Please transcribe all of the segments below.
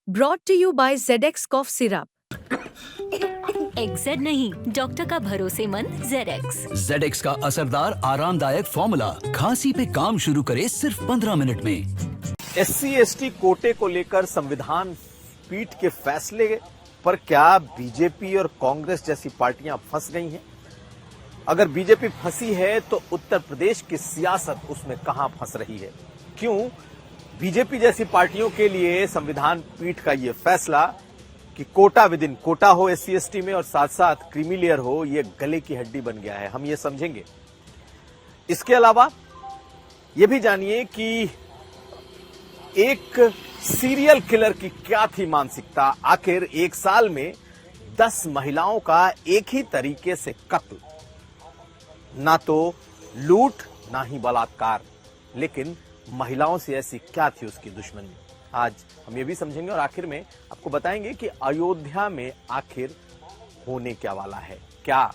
Brought to you by ZX Cough Syrup. XZ नहीं, doctor का भरोसेमंद ZX। ZX का असरदार आरामदायक फॉर्मूला खांसी पे काम शुरू करे सिर्फ 15 मिनट में। SC/ST कोटे को लेकर संविधान पीठ के फैसले पर क्या बीजेपी और कांग्रेस जैसी पार्टियां फंस गई हैं? अगर बीजेपी फंसी है तो उत्तर प्रदेश की सियासत उसमें कहां फंस रही है? क्यों बीजेपी जैसी पार्टियों के लिए संविधान पीठ का यह फैसला कि कोटा विद इन कोटा हो SC/ST में और साथ साथ क्रीमी लेयर हो, यह गले की हड्डी बन गया है, हम ये समझेंगे। इसके अलावा यह भी जानिए कि एक सीरियल किलर की क्या थी मानसिकता। आखिर एक साल में 10 महिलाओं का एक ही तरीके से कत्ल, ना तो लूट ना ही बलात्कार, लेकिन महिलाओं से ऐसी क्या थी उसकी दुश्मनी, आज हम ये भी समझेंगे। और आखिर में आपको बताएंगे कि अयोध्या में आखिर होने क्या वाला है। क्या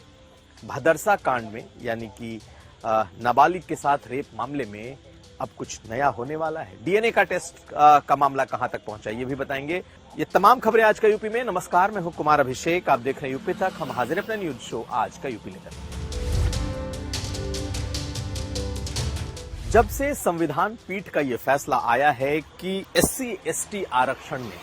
भदरसा कांड में यानी कि नाबालिग के साथ रेप मामले में अब कुछ नया होने वाला है? डीएनए का टेस्ट का मामला कहां तक पहुंचा, ये भी बताएंगे। ये तमाम खबरें आज का यूपी में। नमस्कार, मैं हूं कुमार अभिषेक, आप देख रहे हैं यूपी तक। हम हाजिर अपना न्यूज शो आज का यूपी लेकर। जब से संविधान पीठ का यह फैसला आया है कि SC/ST आरक्षण में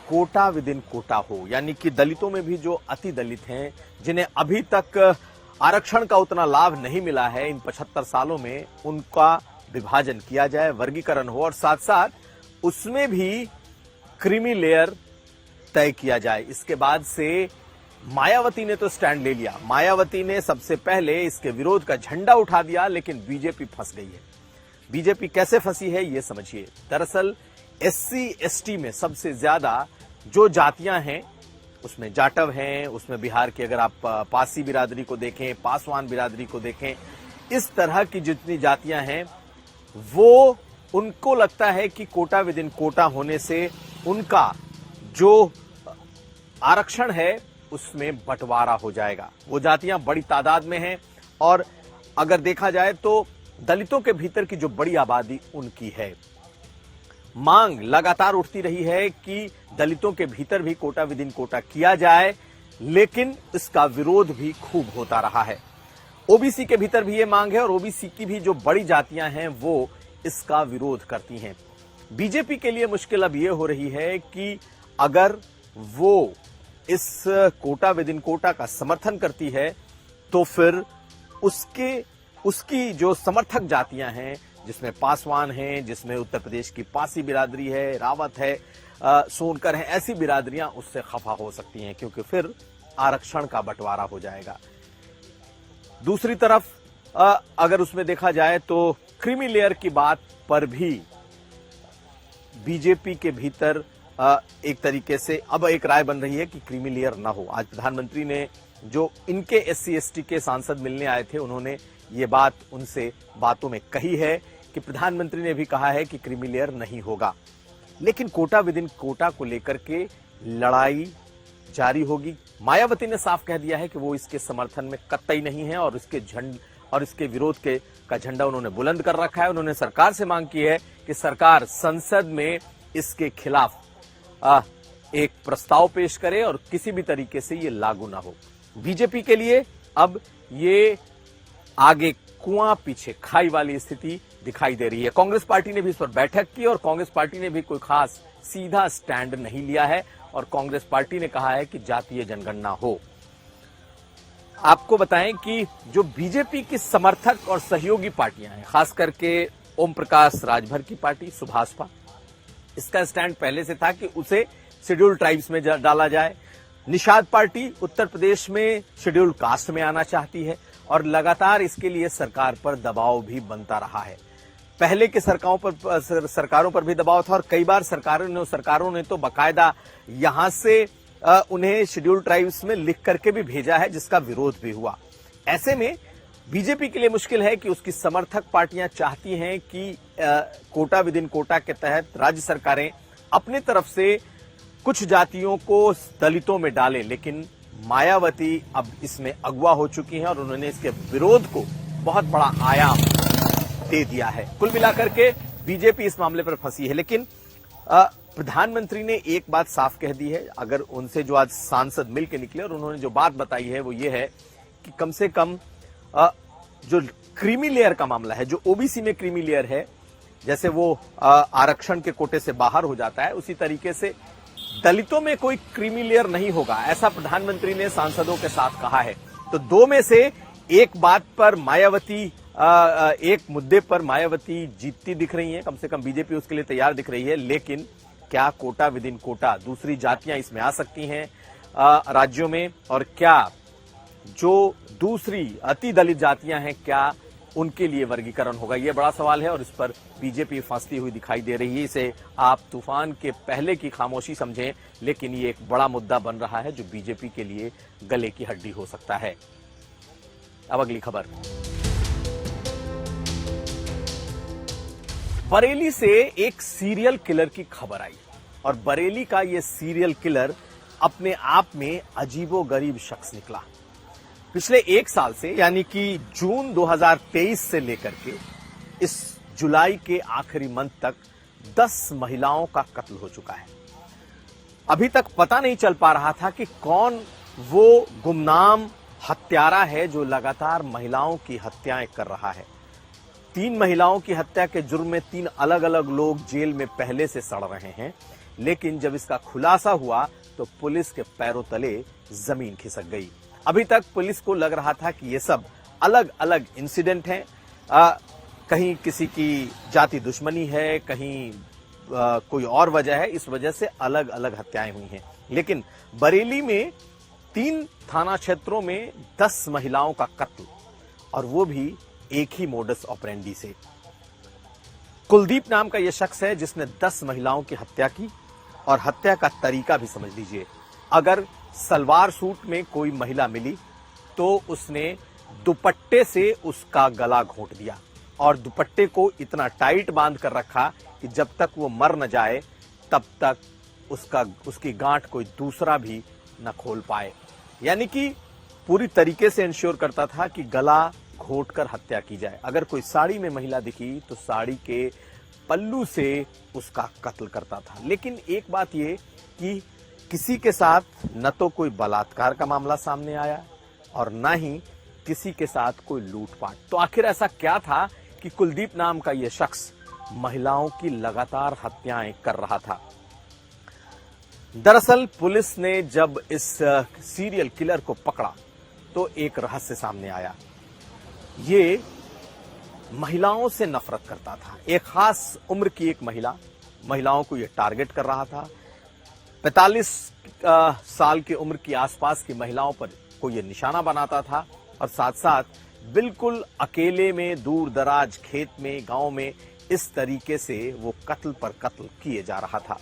कोटा विद इन कोटा हो, यानी कि दलितों में भी जो अति दलित हैं, जिन्हें अभी तक आरक्षण का उतना लाभ नहीं मिला है, इन 75 सालों में उनका विभाजन किया जाए, वर्गीकरण हो और साथ साथ उसमें भी क्रीमी लेयर तय किया जाए। इसके बाद से मायावती ने तो स्टैंड ले लिया। मायावती ने सबसे पहले इसके विरोध का झंडा उठा दिया, लेकिन बीजेपी फंस गई है। बीजेपी कैसे फंसी है ये समझिए। दरअसल SC/ST में सबसे ज्यादा जो जातियां हैं उसमें जाटव हैं, उसमें बिहार की अगर आप पासी बिरादरी को देखें, पासवान बिरादरी को देखें, इस तरह की जितनी जातियां हैं वो उनको लगता है कि कोटा विद इन कोटा होने से उनका जो आरक्षण है उसमें बंटवारा हो जाएगा। वो जातियां बड़ी तादाद में हैं और अगर देखा जाए तो दलितों के भीतर की जो बड़ी आबादी उनकी है। मांग लगातार उठती रही है कि दलितों के भीतर भी कोटा विद इन कोटा किया जाए, लेकिन इसका विरोध भी खूब होता रहा है। ओबीसी के भीतर भी ये मांग है और ओबीसी की भी जो बड़ी जातियां हैं वो इसका विरोध करती हैं। बीजेपी के लिए मुश्किल अब ये हो रही है कि अगर वो इस कोटा विद इन कोटा का समर्थन करती है तो फिर उसकी जो समर्थक जातियां हैं, जिसमें पासवान हैं, जिसमें उत्तर प्रदेश की पासी बिरादरी है, रावत है, सोनकर है, ऐसी बिरादरियां उससे खफा हो सकती हैं, क्योंकि फिर आरक्षण का बंटवारा हो जाएगा। दूसरी तरफ अगर उसमें देखा जाए तो क्रीमी लेयर की बात पर भी बीजेपी के भीतर एक तरीके से अब एक राय बन रही है कि क्रीमी लेयर ना हो। आज प्रधानमंत्री ने जो इनके SC/ST के सांसद मिलने आए थे, उन्होंने ये बात उनसे बातों में कही है कि प्रधानमंत्री ने भी कहा है कि क्रीमी लेयर नहीं होगा, लेकिन कोटा विद इन कोटा को लेकर के लड़ाई जारी होगी। मायावती ने साफ कह दिया है कि वो इसके समर्थन में कतई नहीं है और इसके विरोध का झंडा उन्होंने बुलंद कर रखा है। उन्होंने सरकार से मांग की है कि सरकार संसद में इसके खिलाफ एक प्रस्ताव पेश करे और किसी भी तरीके से ये लागू ना हो। बीजेपी के लिए अब ये आगे कुआं पीछे खाई वाली स्थिति दिखाई दे रही है। कांग्रेस पार्टी ने भी इस पर बैठक की और कांग्रेस पार्टी ने भी कोई खास सीधा स्टैंड नहीं लिया है और कांग्रेस पार्टी ने कहा है कि जातीय जनगणना हो। आपको बताएं कि जो बीजेपी की समर्थक और सहयोगी पार्टियां हैं, खास करके ओम प्रकाश राजभर की पार्टी सुभाषपा, इसका स्टैंड पहले से था कि उसे शेड्यूल ट्राइब्स में डाला जाए। निषाद पार्टी उत्तर प्रदेश में शेड्यूल कास्ट में आना चाहती है और लगातार इसके लिए सरकार पर दबाव भी बनता रहा है। पहले के सरकारों पर भी दबाव था और कई बार सरकारों ने तो बाकायदा यहां से उन्हें शेड्यूल ट्राइब्स में लिख करके भी भेजा है, जिसका विरोध भी हुआ। ऐसे में बीजेपी के लिए मुश्किल है कि उसकी समर्थक पार्टियां चाहती हैं कि कोटा विद इन कोटा के तहत राज्य सरकारें अपनी तरफ से कुछ जातियों को दलितों में डालें, लेकिन मायावती अब इसमें अगवा हो चुकी हैं और उन्होंने इसके विरोध को बहुत बड़ा आयाम दे दिया है। कुल मिलाकर के बीजेपी इस मामले पर फंसी है, लेकिन प्रधानमंत्री ने एक बात साफ कह दी है, अगर उनसे जो आज सांसद मिलकर निकले और उन्होंने जो बात बताई है वो ये है कि कम से कम जो क्रीमी लेयर का मामला है, जो ओबीसी में क्रीमी लेयर है, जैसे वो आरक्षण के कोटे से बाहर हो जाता है, उसी तरीके से दलितों में कोई क्रीमी लेयर नहीं होगा, ऐसा प्रधानमंत्री ने सांसदों के साथ कहा है। तो दो में से एक बात पर मायावती, एक मुद्दे पर मायावती जीतती दिख रही है, कम से कम बीजेपी उसके लिए तैयार दिख रही है। लेकिन क्या कोटा विद इन कोटा दूसरी जातियां इसमें आ सकती हैं राज्यों में, और क्या जो दूसरी अति दलित जातियां हैं क्या उनके लिए वर्गीकरण होगा, यह बड़ा सवाल है और इस पर बीजेपी फंसती हुई दिखाई दे रही है। इसे आप तूफान के पहले की खामोशी समझें, लेकिन ये एक बड़ा मुद्दा बन रहा है जो बीजेपी के लिए गले की हड्डी हो सकता है। अब अगली खबर, बरेली से एक सीरियल किलर की खबर आई और बरेली का यह सीरियल किलर अपने आप में अजीबोगरीब शख्स निकला। पिछले एक साल से, यानी कि जून 2023 से लेकर के इस जुलाई के आखिरी मंथ तक 10 महिलाओं का कत्ल हो चुका है। अभी तक पता नहीं चल पा रहा था कि कौन वो गुमनाम हत्यारा है जो लगातार महिलाओं की हत्याएं कर रहा है। 3 महिलाओं की हत्या के जुर्म में 3 अलग अलग लोग जेल में पहले से सड़ रहे हैं, लेकिन जब इसका खुलासा हुआ तो पुलिस के पैरों तले जमीन खिसक गई। अभी तक पुलिस को लग रहा था कि ये सब अलग अलग इंसिडेंट हैं, कहीं किसी की जाति दुश्मनी है, कहीं कोई और वजह है, इस वजह से अलग अलग हत्याएं हुई हैं। लेकिन बरेली में 3 थाना क्षेत्रों में 10 महिलाओं का कत्ल, और वो भी एक ही मोडस ऑपरेंडी से। कुलदीप नाम का यह शख्स है जिसने 10 महिलाओं की हत्या की, और हत्या का तरीका भी समझ लीजिए। अगर सलवार सूट में कोई महिला मिली तो उसने दुपट्टे से उसका गला घोंट दिया और दुपट्टे को इतना टाइट बांध कर रखा कि जब तक वो मर न जाए तब तक उसकी गांठ कोई दूसरा भी न खोल पाए। यानी कि पूरी तरीके से इंश्योर करता था कि गला घोंट कर हत्या की जाए। अगर कोई साड़ी में महिला दिखी तो साड़ी के पल्लू से उसका कत्ल करता था। लेकिन एक बात ये कि किसी के साथ न तो कोई बलात्कार का मामला सामने आया और न ही किसी के साथ कोई लूटपाट। तो आखिर ऐसा क्या था कि कुलदीप नाम का यह शख्स महिलाओं की लगातार हत्याएं कर रहा था? दरअसल पुलिस ने जब इस सीरियल किलर को पकड़ा तो एक रहस्य सामने आया। ये महिलाओं से नफरत करता था। एक खास उम्र की एक महिलाओं को यह टारगेट कर रहा था। 45 साल की उम्र की आसपास की महिलाओं पर को यह निशाना बनाता था, और साथ साथ बिल्कुल अकेले में दूर दराज खेत में, गांव में इस तरीके से वो कत्ल पर कत्ल किए जा रहा था।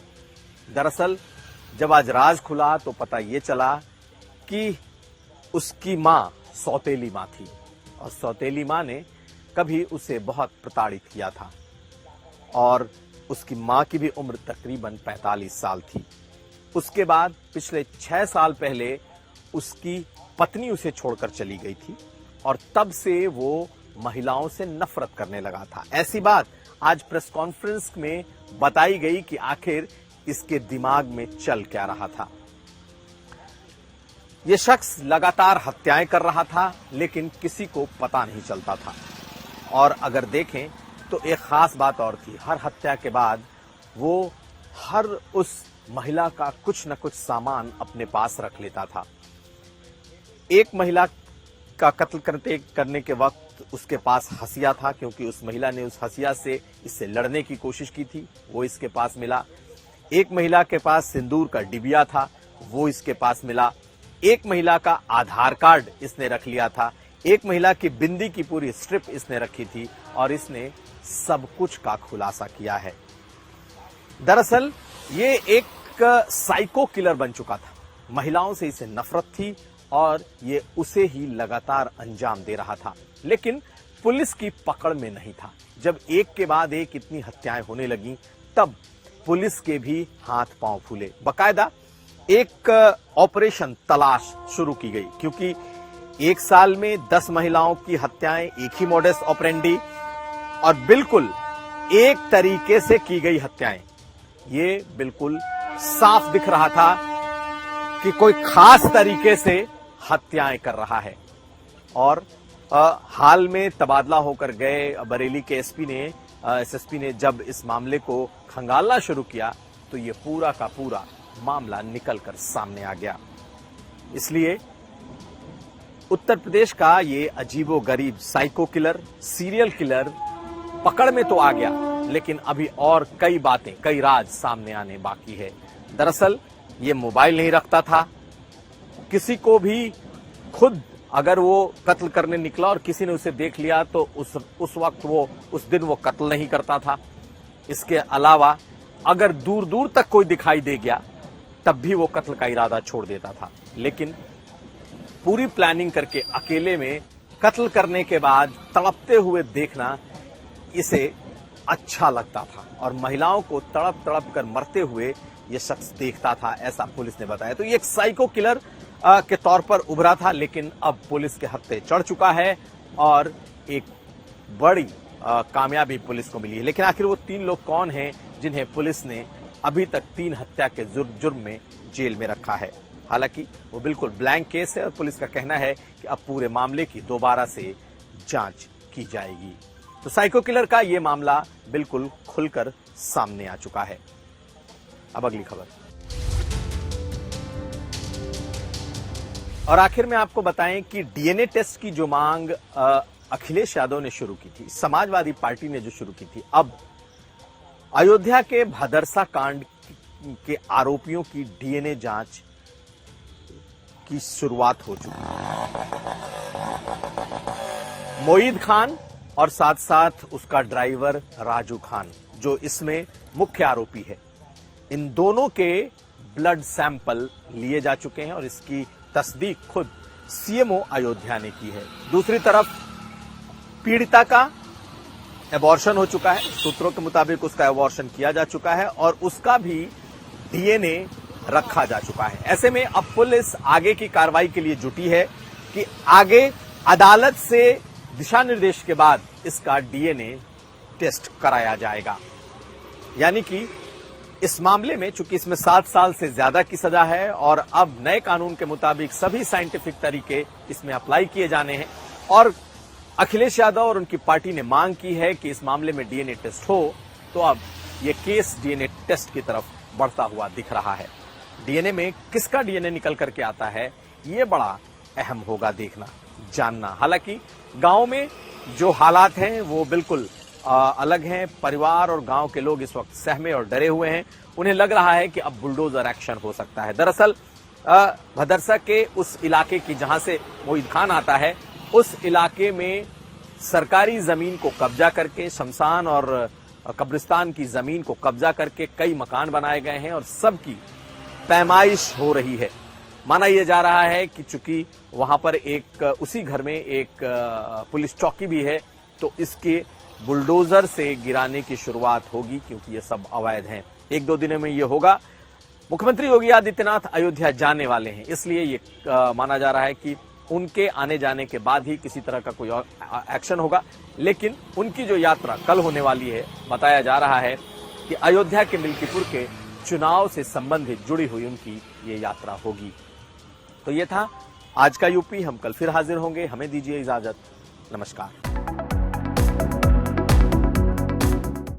दरअसल जब आज राज खुला तो पता ये चला कि उसकी मां सौतेली मां थी, और सौतेली मां ने कभी उसे बहुत प्रताड़ित किया था, और उसकी मां की भी उम्र तकरीबन 45 साल थी। उसके बाद पिछले 6 साल पहले उसकी पत्नी उसे छोड़कर चली गई थी, और तब से वो महिलाओं से नफरत करने लगा था। ऐसी बात आज प्रेस कॉन्फ्रेंस में बताई गई कि आखिर इसके दिमाग में चल क्या रहा था। यह शख्स लगातार हत्याएं कर रहा था, लेकिन किसी को पता नहीं चलता था। और अगर देखें तो एक खास बात और थी, हर हत्या के बाद वो हर उस महिला का कुछ न कुछ सामान अपने पास रख लेता था। एक महिला का कत्ल करने के वक्त उसके पास हसिया था, क्योंकि उस महिला ने उस हसिया से इससे लड़ने की कोशिश की थी, वो इसके पास मिला। एक महिला के पास सिंदूर का डिबिया था, वो इसके पास मिला। एक महिला का आधार कार्ड इसने रख लिया था। एक महिला की बिंदी की पूरी स्ट्रिप इसने रखी थी, और इसने सब कुछ का खुलासा किया है। दरअसल ये एक साइको किलर बन चुका था। महिलाओं से इसे नफरत थी और ये उसे ही लगातार अंजाम दे रहा था, लेकिन पुलिस की पकड़ में नहीं था। जब एक के बाद एक इतनी हत्याएं होने लगी तब पुलिस के भी हाथ पांव फूले। बकायदा एक ऑपरेशन तलाश शुरू की गई, क्योंकि एक साल में 10 महिलाओं की हत्याएं, एक ही मोडस ऑपरेंडी और बिल्कुल एक तरीके से की गई हत्याएं। ये बिल्कुल साफ दिख रहा था कि कोई खास तरीके से हत्याएं कर रहा है। और हाल में तबादला होकर गए बरेली के एसएसपी ने जब इस मामले को खंगालना शुरू किया तो ये पूरा का पूरा मामला निकलकर सामने आ गया। इसलिए उत्तर प्रदेश का ये अजीबोगरीब साइको किलर, सीरियल किलर पकड़ में तो आ गया, लेकिन अभी और कई बातें, कई राज सामने आने बाकी है। दरअसल ये मोबाइल नहीं रखता था, किसी को भी खुद अगर वो कत्ल करने निकला और किसी ने उसे देख लिया तो उस वक्त उस दिन वो कत्ल नहीं करता था। इसके अलावा अगर दूर दूर तक कोई दिखाई दे गया तब भी वो कत्ल का इरादा छोड़ देता था। लेकिन पूरी प्लानिंग करके अकेले में कत्ल करने के बाद तड़पते हुए देखना इसे अच्छा लगता था और महिलाओं को तड़प तड़प कर मरते हुए यह शख्स देखता था, ऐसा पुलिस ने बताया। तो ये एक साइको किलर के तौर पर उभरा था, लेकिन अब पुलिस के हत्थे चढ़ चुका है और एक बड़ी कामयाबी पुलिस को मिली है। लेकिन आखिर वो 3 लोग कौन हैं जिन्हें पुलिस ने अभी तक 3 हत्या के जुर्म में जेल में रखा है? हालांकि वो बिल्कुल ब्लैंक केस है और पुलिस का कहना है कि अब पूरे मामले की दोबारा से जांच की जाएगी। तो साइको किलर का ये मामला बिल्कुल खुलकर सामने आ चुका है। अब अगली खबर। और आखिर में आपको बताएं कि डीएनए टेस्ट की जो मांग अखिलेश यादव ने शुरू की थी, समाजवादी पार्टी ने जो शुरू की थी, अब अयोध्या के भदरसा कांड के आरोपियों की डीएनए जांच की शुरुआत हो चुकी है। मोईद खान और साथ साथ उसका ड्राइवर राजू खान जो इसमें मुख्य आरोपी है, इन दोनों के ब्लड सैंपल लिए जा चुके हैं और इसकी तस्दीक खुद सीएमओ अयोध्या ने की है। दूसरी तरफ पीड़िता का एबॉर्शन हो चुका है, सूत्रों के मुताबिक उसका एबॉर्शन किया जा चुका है और उसका भी डीएनए रखा जा चुका है। ऐसे में अब पुलिस आगे की कार्रवाई के लिए जुटी है कि आगे अदालत से दिशा निर्देश के बाद इसका डीएनए टेस्ट कराया जाएगा। यानी कि इस मामले में चूंकि इसमें 7 साल से ज्यादा की सजा है और अब नए कानून के मुताबिक सभी साइंटिफिक तरीके इसमें अप्लाई किए जाने हैं और अखिलेश यादव और उनकी पार्टी ने मांग की है कि इस मामले में डीएनए टेस्ट हो, तो अब यह केस डीएनए टेस्ट की तरफ बढ़ता हुआ दिख रहा है। डीएनए में किसका डीएनए निकल करके आता है, यह बड़ा अहम होगा देखना, जानना। हालांकि गांव में जो हालात हैं वो बिल्कुल अलग हैं। परिवार और गांव के लोग इस वक्त सहमे और डरे हुए हैं। उन्हें लग रहा है कि अब बुलडोजर एक्शन हो सकता है। दरअसल भदरसा के उस इलाके की जहां से मोईद खान आता है, उस इलाके में सरकारी जमीन को कब्जा करके, शमशान और कब्रिस्तान की जमीन को कब्जा करके कई मकान बनाए गए हैं और सबकी पैमाइश हो रही है। माना यह जा रहा है कि चूंकि वहां पर उसी घर में एक पुलिस चौकी भी है, तो इसके बुलडोजर से गिराने की शुरुआत होगी क्योंकि ये सब अवैध हैं। 1-2 दिनों में ये होगा। मुख्यमंत्री योगी आदित्यनाथ अयोध्या जाने वाले हैं, इसलिए ये माना जा रहा है कि उनके आने जाने के बाद ही किसी तरह का कोई और एक्शन होगा। लेकिन उनकी जो यात्रा कल होने वाली है, बताया जा रहा है कि अयोध्या के मिल्कीपुर के चुनाव से संबंधित जुड़ी हुई उनकी ये यात्रा होगी। तो ये था आज का यूपी। हम कल फिर हाजिर होंगे। हमें दीजिए इजाजत। नमस्कार।